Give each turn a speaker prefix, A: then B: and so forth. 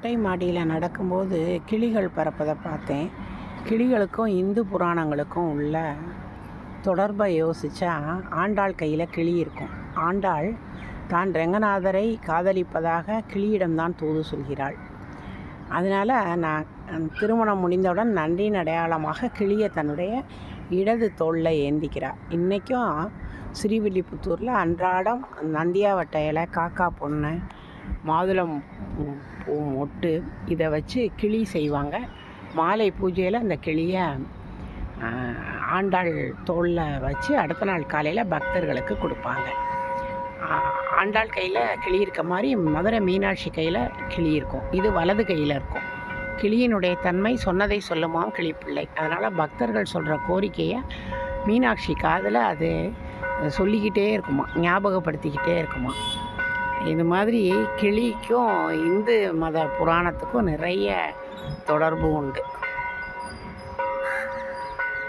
A: மொட்டை மாடியில் நடக்கும்போது கிளிகள் பறப்பதை பார்த்தேன். கிளிகளுக்கும் இந்து புராணங்களுக்கும் உள்ள தொடர்பை யோசித்தா, ஆண்டாள் கையில் கிளி இருக்கும். ஆண்டாள் தான் ரெங்கநாதரை காதலிப்பதாக கிளியிடம்தான் தூது சொல்கிறாள். அதனால் நான் திருமணம் முடிந்தவுடன் நன்றியின் அடையாளமாக கிளியை தன்னுடைய இடது தோளில் ஏந்திக்கிறாள். இன்றைக்கும் ஸ்ரீவில்லிபுத்தூரில் அன்றாடம் நந்தியாவட்டை இலை, காக்கா பொண்ணு, மாதுளம் பூ மொட்டு இதை வச்சு கிளி செய்வாங்க. மாலை பூஜையில் அந்த கிளியை ஆண்டாள் தோளில் வச்சு அடுத்த நாள் காலையில் பக்தர்களுக்கு கொடுப்பாங்க. ஆண்டாள் கையில் கிளி இருக்க மாதிரி மதுரை மீனாட்சி கையில் கிளி இருக்கும். இது வலது கையில் இருக்கும். கிளியினுடைய தன்மை சொன்னதை சொல்லுமாம் கிளிப்பிள்ளை. அதனால் பக்தர்கள் சொல்கிற கோரிக்கையை மீனாட்சி காதில் அது சொல்லிக்கிட்டே இருக்குமா, ஞாபகப்படுத்திக்கிட்டே இருக்குமா. இது மாதிரி கிளிக்கும் இந்து மத புராணத்துக்கும் நிறைய தொடர்பு உண்டு.